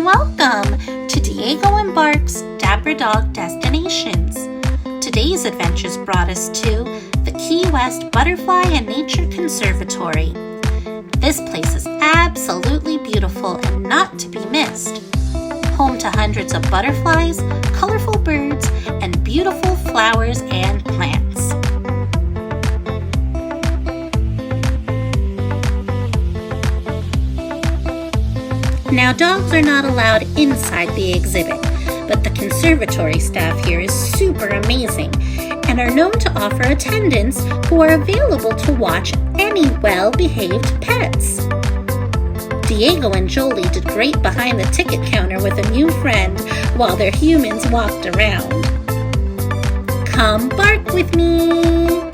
and welcome to Diego EmBarks Dapper Dog Destinations. Today's adventures brought us to the Key West Butterfly and Nature Conservatory. This place is absolutely beautiful and not to be missed. Home to hundreds of butterflies, colorful birds, and beautiful flowers and plants. Now, dogs are not allowed inside the exhibit, but the conservatory staff here is super amazing and are known to offer attendants who are available to watch any well-behaved pets. Diego and Jolie did great behind the ticket counter with a new friend while their humans walked around. Come bark with me!